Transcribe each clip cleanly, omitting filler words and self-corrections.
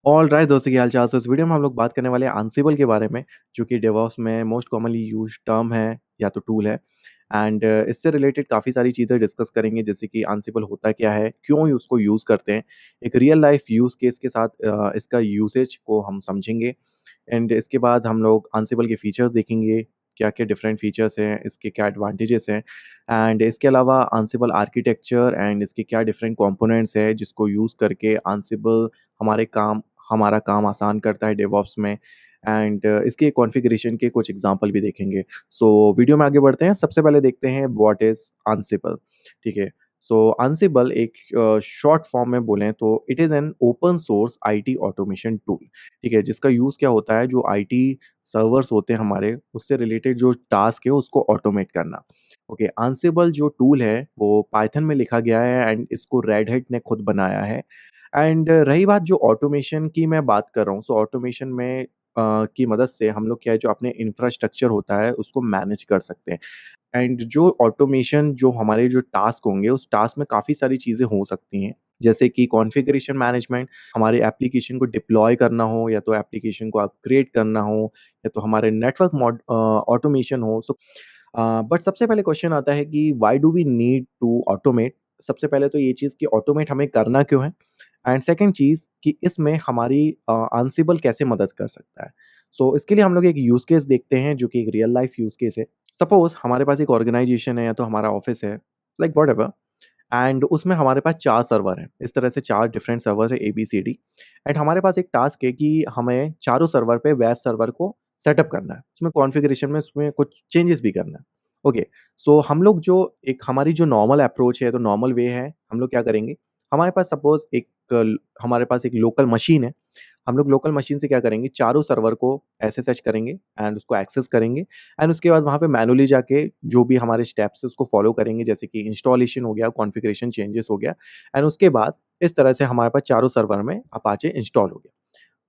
Alright दोस्तों, क्या हाल चाल। इस वीडियो में हम लोग बात करने वाले हैं Ansible के बारे में, जो कि डेवऑप्स में मोस्ट कॉमनली यूज टर्म है या तो टूल है। एंड इससे रिलेटेड काफ़ी सारी चीज़ें डिस्कस करेंगे, जैसे कि Ansible होता क्या है, क्यों उसको यूज़ करते हैं, एक रियल लाइफ यूज़ केस के साथ इसका यूसेज को हम समझेंगे। एंड इसके बाद हम लोग Ansible के फीचर्स देखेंगे, क्या-क्या डिफरेंट फीचर्स हैं, इसके क्या एडवांटेजेस हैं। एंड इसके अलावा Ansible आर्किटेक्चर एंड इसके क्या डिफरेंट कंपोनेंट्स हैं, जिसको यूज़ करके Ansible हमारा काम आसान करता है डेवऑप्स में। एंड इसके कॉन्फ़िगरेशन के कुछ एग्ज़ाम्पल भी देखेंगे। सो वीडियो में आगे बढ़ते हैं। सबसे पहले देखते हैं व्हाट इज़ Ansible, ठीक है? सो Ansible एक शॉर्ट फॉर्म में बोलें तो it is an open source IT automation tool, ठीक है? जिसका यूज़ क्या होता है, जो आईटी सर्वर्स होते हैं हमारे, उससे रिलेटेड जो टास्क है उसको ऑटोमेट करना। ओके, Ansible जो टूल है वो पाइथन में लिखा गया है एंड इसको रेड हैट ने खुद बनाया है। एंड रही बात जो ऑटोमेशन की मैं बात कर रहा हूँ, सो ऑटोमेशन में की मदद से हम लोग क्या है, जो अपने इंफ्रास्ट्रक्चर होता है उसको मैनेज कर सकते हैं। एंड जो ऑटोमेशन जो हमारे जो टास्क होंगे, उस टास्क में काफ़ी सारी चीज़ें हो सकती हैं। जैसे कि कॉन्फ़िगरेशन मैनेजमेंट, हमारे एप्लीकेशन को डिप्लॉय करना हो या तो एप्लीकेशन को अपग्रेड करना हो या तो हमारे नेटवर्क ऑटोमेशन हो। बट सबसे पहले क्वेश्चन आता है कि why do we need to automate? सबसे पहले तो ये चीज़ कि ऑटोमेट हमें करना क्यों है? एंड सेकंड चीज़ कि इसमें हमारी Ansible कैसे मदद कर सकता है? सो इसके लिए हम लोग एक यूज़ केस देखते हैं, जो कि एक रियल लाइफ़ यूज़ केस है। सपोज़ हमारे पास एक ऑर्गेनाइज़ेशन है या तो हमारा ऑफ़िस है, लाइक व्हाटएवर। एंड उसमें हमारे पास 4 सर्वर हैं। इस तरह से 4 डिफरेंट सर्वर्स हैं, एबीसीडी। एंड हमारे पास एक टास्क है कि हमें चारों सर्वर पे वेब सर्वर को सेटअप करना है। उसमें कॉन्फ़िगरेशन में उसमें कुछ चेंजेस भी करना है। ओके, सो हम लोग जो एक हमारी जो नॉर्मल अप्रोच है, तो नॉर्मल वे है, हम लोग क्या करेंगे, हमारे पास सपोज़ हमारे पास एक लोकल मशीन है। हम लोग लोकल मशीन से क्या करेंगे, चारों सर्वर को एसएसएच करेंगे एंड उसको एक्सेस करेंगे। एंड उसके बाद वहाँ पे मैनुअली जाके जो भी हमारे स्टेप्स है उसको फॉलो करेंगे, जैसे कि इंस्टॉलेशन हो गया, कॉन्फ़िगरेशन चेंजेस हो गया। एंड उसके बाद इस तरह से हमारे पास चारों सर्वर में अपाचे इंस्टॉल हो गया।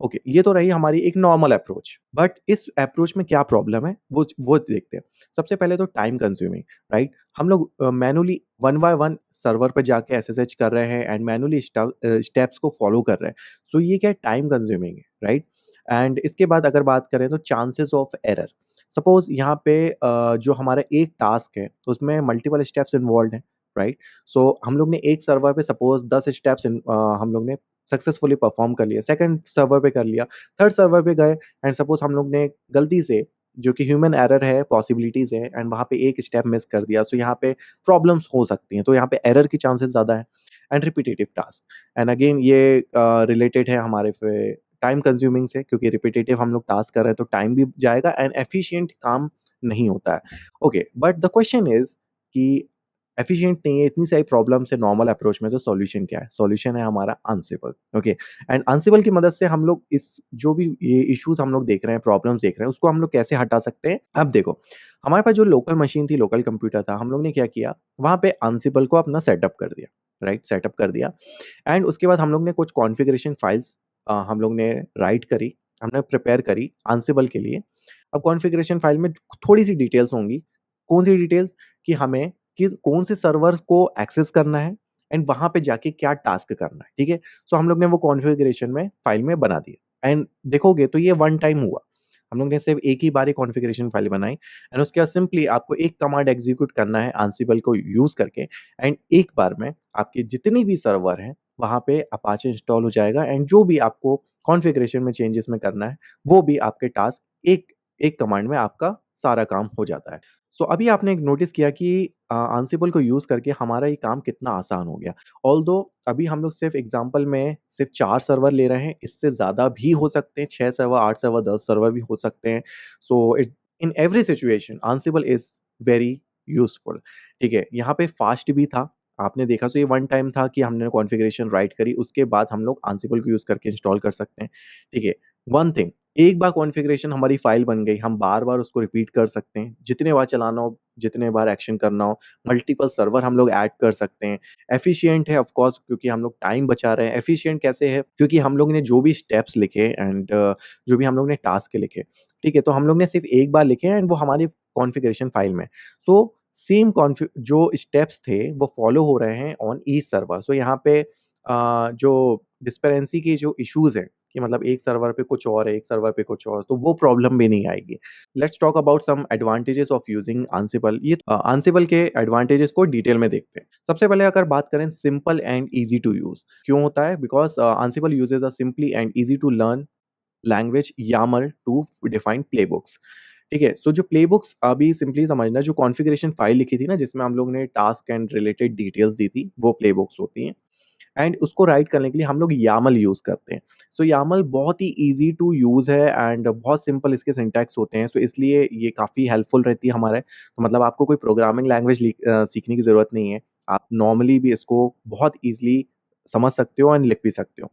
ओके, ये तो रही हमारी एक नॉर्मल अप्रोच। बट इस अप्रोच में क्या प्रॉब्लम है, वो देखते हैं। सबसे पहले तो टाइम कंज्यूमिंग, राइट? हम लोग manually one by one server पे जाके एसएसएच कर रहे हैं एंड मैनुअली स्टेप्स को फॉलो कर रहे हैं। सो ये क्या है, टाइम कंज्यूमिंग है, राइट? एंड इसके बाद अगर बात करें तो चांसेस ऑफ एरर। सपोज़ यहाँ पे जो हमारा एक टास्क है, उसमें मल्टीपल स्टेप्स इन्वॉल्वड हैं, राइट? सो हम लोग ने एक सर्वर पे सपोज़ 10 स्टेप्स हम लोग ने सक्सेसफुली परफॉर्म कर लिया, सेकंड सर्वर पे कर लिया, थर्ड सर्वर पे गए एंड सपोज़ हम लोग ने गलती से, जो कि ह्यूमन एरर है, पॉसिबिलिटीज़ है, एंड वहाँ पे एक स्टेप मिस कर दिया, सो यहाँ पे प्रॉब्लम्स हो सकती हैं। तो यहाँ पे एरर की चांसेस ज़्यादा हैं। And repetitive task, and again ये रिलेटेड है हमारे पे टाइम कंज्यूमिंग से, क्योंकि रिपिटेटिव हम लोग टास्क कर रहे हैं तो टाइम भी जाएगा एंड एफिशिएंट काम नहीं होता है। Okay, but the question is कि एफिशिएंट नहीं है, इतनी सारी प्रॉब्लम्स है नॉर्मल अप्रोच में, तो सॉल्यूशन क्या है? सॉल्यूशन है हमारा Ansible। ओके, एंड Ansible की मदद से हम लोग इस जो भी ये इश्यूज़ हम लोग देख रहे हैं, प्रॉब्लम्स देख रहे हैं, उसको हम लोग कैसे हटा सकते हैं? अब देखो, हमारे पास जो लोकल मशीन थी, लोकल कंप्यूटर था, हम लोग ने क्या किया, वहाँ पे Ansible को अपना सेटअप कर दिया, राइट? सेटअप कर दिया एंड उसके बाद हम लोग ने कुछ कॉन्फ़िगरेशन फाइल्स हम लोग ने राइट करी, हमने प्रिपेयर करी Ansible के लिए। अब कॉन्फ़िगरेशन फाइल में थोड़ी-सी डिटेल्स होंगी। कौन-सी डिटेल्स? कि हमें कि कौन से सर्वर्स को एक्सेस करना है एंड वहाँ पे जाके क्या टास्क करना है, ठीक है? सो हम लोग ने वो कॉन्फ़िगरेशन में फाइल में बना दिया एंड देखोगे तो ये वन टाइम हुआ। हम लोग ने सिर्फ़ एक ही बार ही कॉन्फ़िगरेशन फाइल बनाई एंड उसके बाद सिंपली आपको एक कमांड एग्ज़ीक्यूट करना है Ansible को यूज़ करके एंड एक बार में आपके जितनी भी सर्वर हैं, वहाँ पे अपाचे इंस्टॉल हो जाएगा एंड जो भी आपको कॉन्फ़िगरेशन में चेंजेस में करना है, वो भी आपके टास्क एक एक कमांड में आपका सारा काम हो जाता है। सो अभी आपने एक नोटिस किया कि Ansible को यूज़ करके हमारा ये काम कितना आसान हो गया। ऑल्दो अभी हम लोग सिर्फ़ एग्ज़ाम्पल में सिर्फ़ 4 सर्वर ले रहे हैं, इससे ज़्यादा भी हो सकते हैं, 6 सर्वर, 8 सर्वर, 10 सर्वर भी हो सकते हैं। So it in every situation Ansible is very useful, ठीक है? यहाँ पे फ़ास्ट भी था, आपने देखा, सो ये वन टाइम था कि हमने कॉन्फ़िगरेशन राइट करी, उसके बाद हम लोग Ansible को यूज़ करके इंस्टॉल कर सकते हैं, ठीक है? वन थिंग, एक बार कॉन्फ़िगरेशन हमारी फ़ाइल बन गई, हम बार-बार उसको रिपीट कर सकते हैं, जितने बार चलाना हो, जितने बार एक्शन करना हो, मल्टीपल सर्वर हम लोग ऐड कर सकते हैं। एफ़िशिएंट है ऑफ़ कोर्स, क्योंकि हम लोग टाइम बचा रहे हैं। एफ़िशिएंट कैसे है? क्योंकि हम लोग ने जो भी स्टेप्स लिखे एंड जो भी हम लोग ने टास्क लिखे, ठीक है? तो हम लोग ने सिर्फ़ एक बार लिखे एंड वो हमारी कॉन्फ़िगरेशन फ़ाइल में। सो सेम कॉन्फ़ि जो स्टेप्स थे, वो फ़ॉलो हो रहे हैं ऑन ईच सर्वर। सो यहाँ पे जो डिस्पेरेंसी के जो इश्यूज़ हैं, कि मतलब एक सर्वर पे कुछ और है, एक सर्वर पे कुछ और, तो वो प्रॉब्लम भी नहीं आएगी। Let's talk about some advantages of using Ansible। ये Ansible के एडवांटेजेस को डिटेल में देखते हैं। सबसे पहले अगर बात करें simple and easy to use, क्यों होता है? Because Ansible uses a simply and easy to learn language YAML to define playbooks. ठीक है? सो जो प्लेबुक्स अभी सिंपली समझना, जो कॉन्फ़िगरेशन फाइल लिखी थी ना जिसमें हम लोग ने टास्क एंड रिलेटेड डिटेल्स दी थी, वो प्लेबुक्स होती हैं। एंड उसको राइट करने के लिए हम लोग YAML यूज़ करते हैं। सो YAML बहुत ही ईज़ी टू यूज़ है एंड बहुत सिंपल इसके सिंटैक्स होते हैं। सो इसलिए ये काफ़ी हेल्पफुल रहती है हमारे, तो मतलब आपको कोई प्रोग्रामिंग लैंग्वेज सीखने की ज़रूरत नहीं है। आप नॉर्मली भी इसको बहुत ईज़िली समझ सकते हो एंड लिख भी सकते हो।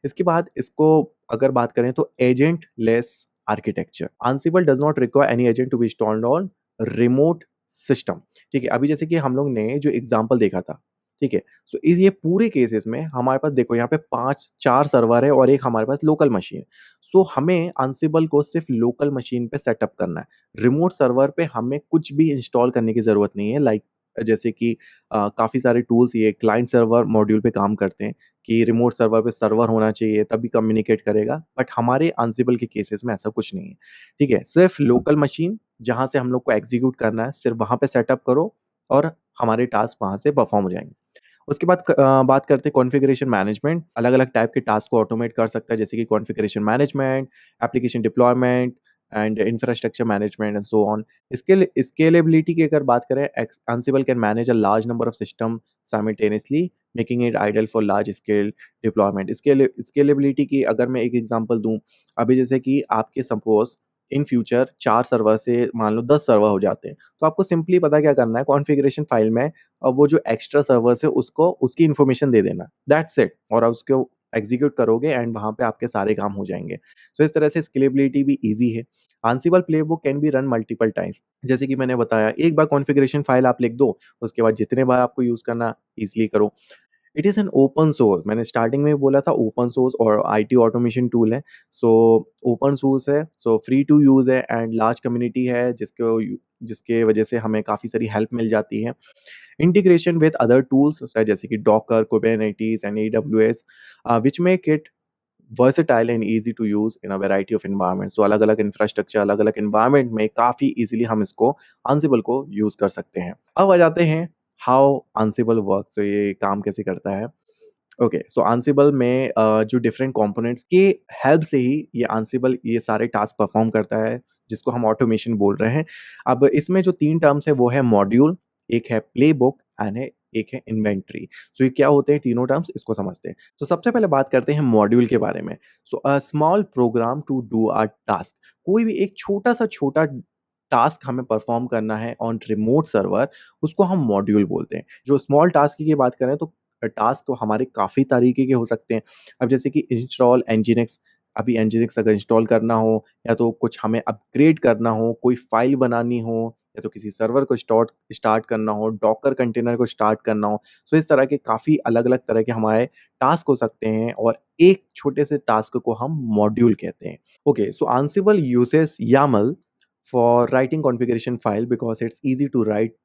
इसके बाद इसको अगर बात करें तो agentless architecture. Ansible does not require any agent to be installed on remote system. ठीक है? अभी जैसे कि हम लोग ने जो एग्ज़ाम्पल देखा था, ठीक है? सो इस ये पूरे केसेस में हमारे पास देखो यहाँ पे 5 4 सर्वर है और एक हमारे पास लोकल मशीन है। सो हमें Ansible को सिर्फ़ लोकल मशीन पे सेटअप करना है। रिमोट सर्वर पे हमें कुछ भी इंस्टॉल करने की ज़रूरत नहीं है, लाइक जैसे कि काफ़ी सारे टूल्स ये क्लाइंट सर्वर मॉड्यूल पे काम करते हैं कि रिमोट सर्वर पे सर्वर होना चाहिए तभी कम्युनिकेट करेगा, बट हमारे Ansible के केसेस में ऐसा कुछ नहीं है। ठीक है? सिर्फ़ लोकल मशीन जहाँ से हम लोग को एग्ज़ीक्यूट करना है, सिर्फ़ वहाँ पे सेटअप करो और हमारे टास्क वहाँ से परफ़ॉर्म हो जाएँगे। उसके बाद बात करते हैं कॉन्फ़िगरेशन मैनेजमेंट। अलग-अलग टाइप के टास्क को ऑटोमेट कर सकता है, जैसे कि configuration management, application deployment and infrastructure management and so on. Scalability की अगर बात करें, Ansible can manage a large number of system simultaneously, making it ideal for large scale deployment. Scalability की अगर मैं एक एग्ज़ाम्पल दूँ, अभी जैसे कि आपके सपोज़ इन फ्यूचर 4 सर्वर से मान लो 10 सर्वर हो जाते हैं, तो आपको सिंपली पता क्या करना है, कॉन्फ़िगरेशन फ़ाइल में वो जो एक्स्ट्रा सर्वर्स है उसको उसकी इन्फॉर्मेशन दे देना, दैट्स इट। और आप उसको एग्ज़ीक्यूट करोगे एंड वहाँ पे आपके सारे काम हो जाएँगे। सो इस तरह से स्केलेबिलिटी भी ईज़ी है। Ansible playbook can be run multiple times. जैसे कि मैंने बताया, एक बार कॉन्फ़िगरेशन फ़ाइल आप लिख दो, उसके बाद जितने बार आपको यूज़ करना ईज़िली करो। It is an open source, मैंने स्टार्टिंग में बोला था ओपन सोर्स और आईटी ऑटोमेशन टूल है। सो ओपन सोर्स है, सो फ्री टू यूज़ है एंड लार्ज कम्युनिटी है जिसके वजह से हमें काफ़ी सारी हेल्प मिल जाती है। इंटीग्रेशन विद अदर टूल्स जैसे कि Docker, Kubernetes and AWS which make it versatile and easy to use in a variety of environments. तो अलग-अलग इंफ्रास्ट्रक्चर, अलग-अलग एनवायरनमेंट में काफ़ी ईज़िली हम इसको Ansible को यूज़ कर सकते हैं। अब आ जाते हैं हाउ Ansible वर्क्स, तो ये काम कैसे करता है। ओके, सो Ansible में जो डिफरेंट कंपोनेंट्स के हेल्प से ही ये Ansible ये सारे टास्क परफॉर्म करता है, जिसको हम ऑटोमेशन बोल रहे हैं। अब इसमें जो 3 टर्म्स है वो है मॉड्यूल, एक है प्लेबुक एंड एक है इन्वेंटरी। सो ये क्या होते हैं तीनों टर्म्स, इसको समझते हैं। तो सबसे पहले बात करते हैं मॉड्यूल के बारे में। So a small program to do a task. कोई भी एक छोटा-सा छोटा टास्क हमें परफॉर्म करना है ऑन रिमोट सर्वर, उसको हम मॉड्यूल बोलते हैं। जो स्मॉल टास्क की बात करें तो टास्क तो हमारे काफ़ी तरीके के हो सकते हैं। अब जैसे कि इंस्टॉल एनजीनिक्स, अभी एनजीनिक्स अगर इंस्टॉल करना हो या तो कुछ हमें अपग्रेड करना हो, कोई फ़ाइल बनानी हो या तो किसी सर्वर को स्टार्ट करना हो, डॉकर कंटेनर को स्टार्ट करना हो। सो इस तरह के काफ़ी अलग-अलग तरह के हमारे टास्क हो सकते हैं और एक छोटे से टास्क को हम मॉड्यूल कहते हैं। Okay, so Ansible uses YAML for writing configuration file because it's easy to write,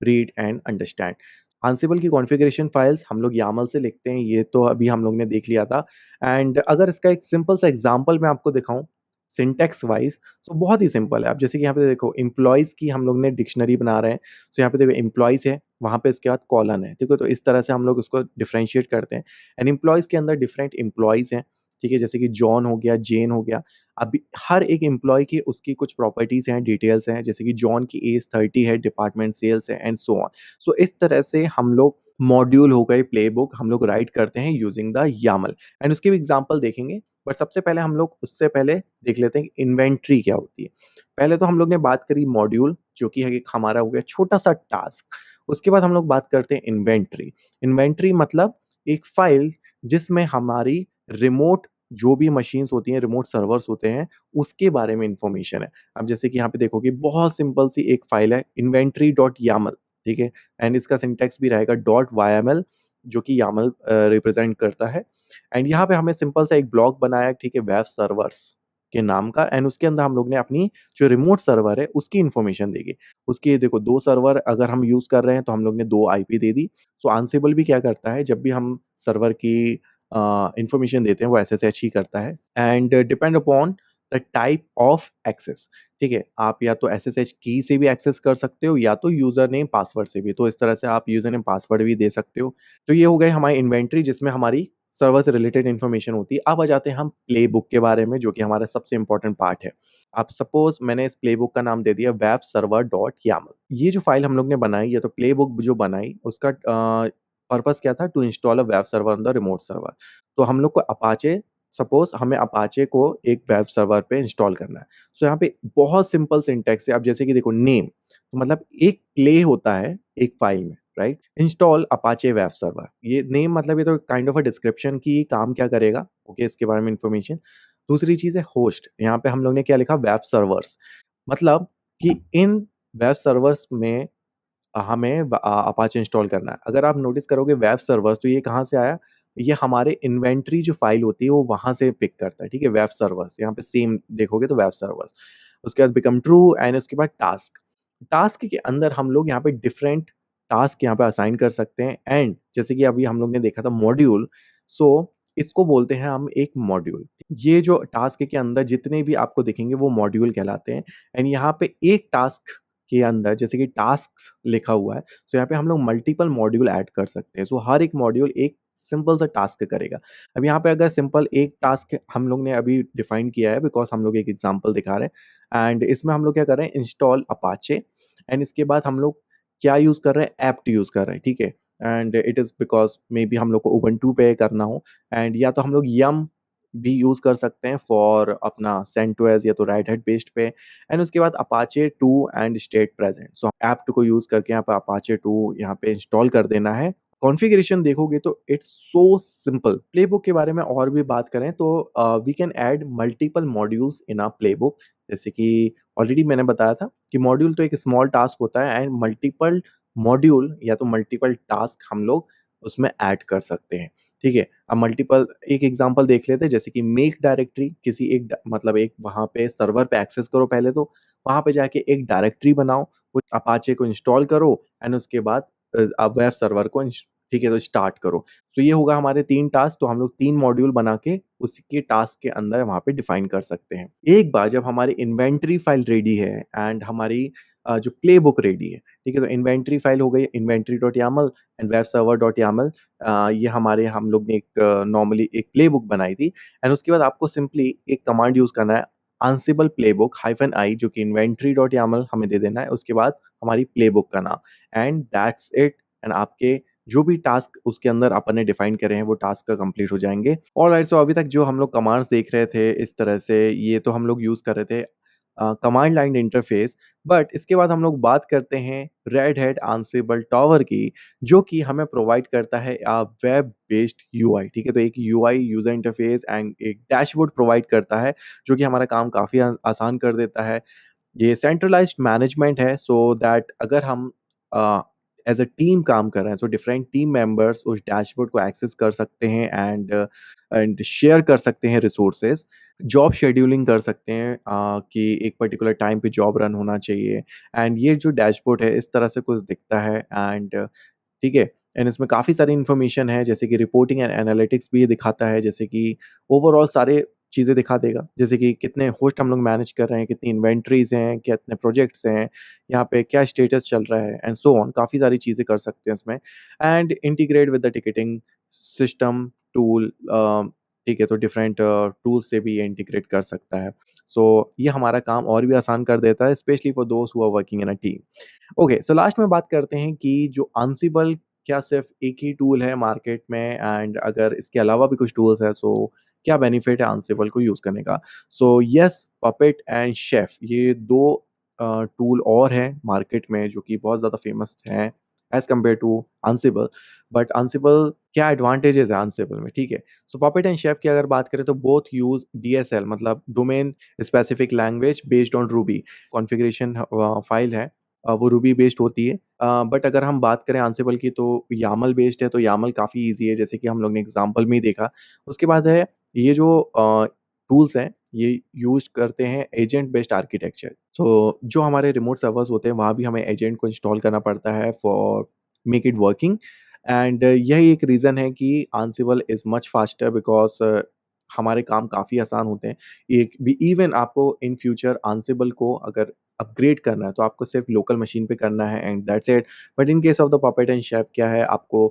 read and understand. Ansible की कॉन्फ़िगरेशन फाइल्स हम लोग YAML से लिखते हैं, ये तो अभी हम लोग ने देख लिया था। एंड अगर इसका एक सिंपल सा एग्ज़ाम्पल मैं आपको दिखाऊँ सिंटैक्स वाइज़, तो बहुत ही सिंपल है। अब जैसे कि यहाँ पे देखो एम्प्लॉइज़ की हम लोग ने डिक्शनरी बना रहे हैं, सो यहाँ पे देखो एम्प्लॉइज़ है, वहाँ पे इसके बाद कॉलन है, ठीक है? तो इस तरह से हम लोग उसको डिफरेंशिएट करते हैं। एंड एम्प्लॉइज़ के अंदर डिफरेंट एम्प्लॉइज़ हैं, ठीक है? जैसे कि जॉन हो गया, जेन हो गया। अभी हर एक एम्प्लॉयी की उसकी कुछ प्रॉपर्टीज़ हैं, डिटेल्स हैं, जैसे कि जॉन की एज 30 है, डिपार्टमेंट सेल्स है एंड सो ऑन। सो इस तरह से हम लोग मॉड्यूल हो गए, प्लेबुक हम लोग राइट करते हैं यूजिंग द YAML एंड उसके भी एग्ज़ाम्पल देखेंगे। बट सबसे पहले हम लोग उससे पहले देख लेते हैं कि इन्वेंटरी क्या होती है। पहले तो हम लोग ने बात करी मॉड्यूल, जो कि है एक हमारा हो गया छोटा-सा टास्क। उसके बाद हम लोग बात करते हैं इन्वेंटरी। इन्वेंटरी मतलब एक फ़ाइल जिसमें हमारी रिमोट जो भी मशीन्स होती हैं, रिमोट सर्वर्स होते हैं, उसके बारे में इन्फॉर्मेशन है। अब जैसे कि यहाँ पे देखोगे बहुत सिंपल सी एक फ़ाइल है inventory.yaml, ठीक है? एंड इसका सिंटैक्स भी रहेगा .yml, जो कि YAML रिप्रेज़ेंट करता है। एंड यहाँ पे हमें सिंपल सा एक ब्लॉक बनाया है, ठीक है? वेब सर्वर्स के नाम का एंड उसके अंदर हम लोग ने अपनी जो रिमोट सर्वर है, उसकी इन्फॉर्मेशन दी है। उसके देखो 2 सर्वर अगर हम यूज़ कर रहे हैं, तो हम लोग ने 2 आईपी दे दी। सो Ansible भी क्या करता है, जब भी हम सर्वर की इन्फॉर्मेशन देते हैं वो एसएसएच ही करता है and depend upon the type of access. ठीक है, आप या तो एसएसएच की से भी एक्सेस कर सकते हो या तो यूजर नेम पासवर्ड से भी, तो इस तरह से आप यूजर नेम पासवर्ड भी दे सकते हो। तो ये हो गए हमारी इन्वेंट्री जिसमें हमारी सर्वर से रिलेटेड इन्फॉर्मेशन होती है। अब आ जाते हैं हम प्ले बुक के बारे में जो कि हमारा सबसे इंपॉर्टेंट पार्ट है। आप सपोज मैंने इस प्ले बुक का नाम दे दिया वेब सर्वर डॉट यामल। ये जो फाइल हम लोग ने बनाई या तो प्ले बुक जो बनाई उसका पर्पस क्या था, to install a web server on the remote server. तो हम लोग को अपाचे, सपोज हमें अपाचे को एक वेब सर्वर पे इंस्टॉल करना है। सो यहाँ पे बहुत सिंपल सिंटैक्स है। अब जैसे कि देखो नेम, तो मतलब एक प्ले होता है एक फाइल में, right? Install Apache web server, ये नेम मतलब ये तो काइंड ऑफ अ डिस्क्रिप्शन की काम क्या करेगा, ओके, इसके बारे में इंफॉर्मेशन। दूसरी चीज है होस्ट, यहाँ पे हम लोग ने क्या लिखा, वेब सर्वर्स, मतलब कि इन वेब सर्वर्स में हमें अपाचे इंस्टॉल करना है। अगर आप नोटिस करोगे वेब सर्वर्स, तो ये कहाँ से आया, ये हमारे इन्वेंटरी जो फाइल होती है वो वहां से पिक करता है। ठीक है, वेब सर्वर्स यहाँ पे सेम देखोगे तो वेब सर्वर्स, उसके बाद बिकम ट्रू एंड उसके बाद टास्क। टास्क के अंदर हम लोग यहाँ पे डिफरेंट टास्क यहाँ पे असाइन कर सकते हैं। एंड जैसे कि अभी हम लोग ने देखा था मॉड्यूल, सो इसको बोलते हैं हम एक मॉड्यूल। ये जो टास्क के अंदर जितने भी आपको दिखेंगे वो मॉड्यूल कहलाते हैं। एंड यहाँ पे एक टास्क के अंदर जैसे कि टास्क लिखा हुआ है, सो यहाँ पे हम लोग मल्टीपल मॉड्यूल ऐड कर सकते हैं। सो हर एक मॉड्यूल एक सिंपल सा टास्क करेगा। अब यहाँ पे अगर सिंपल एक टास्क हम लोग ने अभी डिफाइन किया है बिकॉज हम लोग एक एग्जांपल दिखा रहे हैं, एंड इसमें हम लोग क्या कर रहे हैं, इंस्टॉल अपाचे। एंड इसके बाद हम लोग क्या यूज कर रहे हैं, एप्ट यूज कर रहे हैं। ठीक है, and it is because may be हम लोग को उबंटू पे करना हो, एंड या तो हम लोग यम भी यूज कर सकते हैं फॉर अपना सेंटोस या तो राइट हेड पेस्ट पे। एंड उसके बाद Apache 2 and state present, so apt को यूज करके यहाँ पे अपाचे 2 यहाँ पे इंस्टॉल कर देना है। कॉन्फ़िगरेशन देखोगे तो इट्स सो सिंपल। प्लेबुक के बारे में और भी बात करें तो we can add multiple modules in a playbook. जैसे कि ऑलरेडी मैंने बताया था कि मॉड्यूल तो एक स्मॉल टास्क होता है एंड मल्टीपल मॉड्यूल या तो मल्टीपल टास्क हम लोग उसमें ऐड कर सकते हैं। ठीक है, अब मल्टीपल एक एग्जांपल देख लेते हैं। जैसे कि मेक डायरेक्टरी, किसी एक मतलब एक वहाँ पे सर्वर पे एक्सेस करो, पहले तो वहाँ पे जाके एक डायरेक्टरी बनाओ, उस अपाचे को इंस्टॉल करो एंड उसके बाद आप वेब सर्वर को ठीक है तो स्टार्ट करो। सो ये होगा हमारे 3 टास्क, तो हम लोग 3 मॉड्यूल बना के उसके टास्क के अंदर वहाँ पे डिफाइन कर सकते हैं। एक बार जब हमारी इन्वेंटरी फाइल रेडी है एंड हमारी जो प्लेबुक रेडी है, ठीक है, तो इन्वेंटरी फाइल हो गई inventory.yaml एंड वेब सर्वर.yaml। ये हमारे हम लोग ने एक नॉर्मली एक प्लेबुक बनाई थी। एंड उसके बाद आपको सिंपली एक कमांड यूज करना है, ansible playbook -i, जो कि inventory.yaml हमें दे देना है, उसके बाद हमारी प्लेबुक का नाम, एंड दैट्स इट। एंड आपके जो भी टास्क उसके अंदर अपन ने डिफाइन करे हैं वो टास्क का कंप्लीट हो जाएंगे। ऑलराइट, सो अभी तक जो हम लोग कमांड्स देख रहे थे इस तरह से, ये तो हम लोग यूज कर रहे थे कमांड लाइन इंटरफेस। बट इसके बाद हम लोग बात करते हैं रेड हैट आंसिबल टॉवर की, जो कि हमें प्रोवाइड करता है वेब बेस्ड यूआई। ठीक है, तो एक यूआई यूजर इंटरफेस एंड एक डैशबोर्ड प्रोवाइड करता है जो कि हमारा काम काफ़ी आसान कर देता है। ये सेंट्रलाइज्ड मैनेजमेंट है, सो दैट अगर हम एज अ टीम काम कर रहे हैं, सो डिफरेंट टीम मेंबर्स उस डैशबोर्ड को एक्सेस कर सकते हैं एंड शेयर कर सकते हैं रिसोर्सेज। जॉब शेड्यूलिंग कर सकते हैं कि एक पर्टिकुलर टाइम पे जॉब रन होना चाहिए। एंड ये जो डैशबोर्ड है इस तरह से कुछ दिखता है। एंड ठीक है, एंड इसमें काफ़ी सारी इन्फॉर्मेशन है जैसे कि रिपोर्टिंग एंड एनालिटिक्स भी ये दिखाता है, जैसे कि ओवरऑल सारे चीज़ें दिखा देगा, जैसे कि कितने होस्ट हम लोग मैनेज कर रहे हैं, कितनी इन्वेंटरीज हैं, कितने प्रोजेक्ट्स हैं, यहाँ पे क्या स्टेटस चल रहा है एंड सो ऑन। काफ़ी सारी चीज़ें कर सकते हैं इसमें। And integrate with the ticketing system tool, ठीक है, तो डिफरेंट टूल्स से भी ये इंटीग्रेट कर सकता है। सो ये हमारा काम और भी आसान कर देता है, specially for those who are working in a team. Okay, so last में बात करते हैं कि जो Ansible क्या सिर्फ एक ही टूल है मार्केट में, एंड अगर इसके अलावा भी कुछ टूल्स है, सो क्या बेनिफिट है Ansible को यूज़ करने का। So yes, puppet and chef, ये दो टूल और हैं मार्केट में जो कि बहुत ज़्यादा फेमस हैं as compare to Ansible। But Ansible क्या एडवांटेजेस है Ansible में, ठीक है। सो पपेट एंड शेफ की अगर बात करें तो बोथ यूज DSL, मतलब domain specific language based on Ruby. Configuration file है वो रूबी बेस्ड होती है। बट अगर हम बात करें Ansible की तो YAML बेस्ड है, तो YAML काफ़ी ईज़ी है, जैसे कि हम लोग ने एग्ज़ाम्पल में ही देखा। उसके बाद है ये जो टूल्स हैं, ये यूज़ करते हैं एजेंट बेस्ड आर्किटेक्चर। सो जो हमारे रिमोट सर्वर्स होते हैं, वहाँ भी हमें एजेंट को इंस्टॉल करना पड़ता है for make it working. And यही एक रीज़न है कि Ansible is much faster because हमारे काम काफ़ी आसान होते हैं। एक भी इवन आपको इन फ्यूचर Ansible को अगर अपग्रेड करना है, तो आपको सिर्फ़ लोकल मशीन पे करना है and that's it. But in case of the puppet and chef क्या है, आपको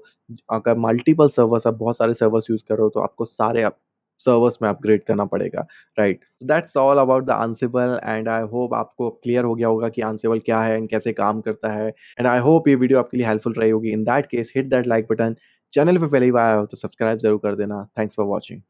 अगर मल्टीपल सर्वर्स आप बहुत सारे सर्वर्स यूज़ कर रहे हो, तो आपको सारे अप सर्वर्स में अपग्रेड करना पड़ेगा, right? That's all about the Ansible and I hope आपको क्लियर हो गया होगा कि Ansible क्या है एंड कैसे काम करता है। एंड आई होप ये वीडियो आपके लिए हेल्पफुल रही होगी। In that case hit that like button. Channel पे पहली बार आए हो तो सब्सक्राइब ज़रूर कर देना। Thanks for watching.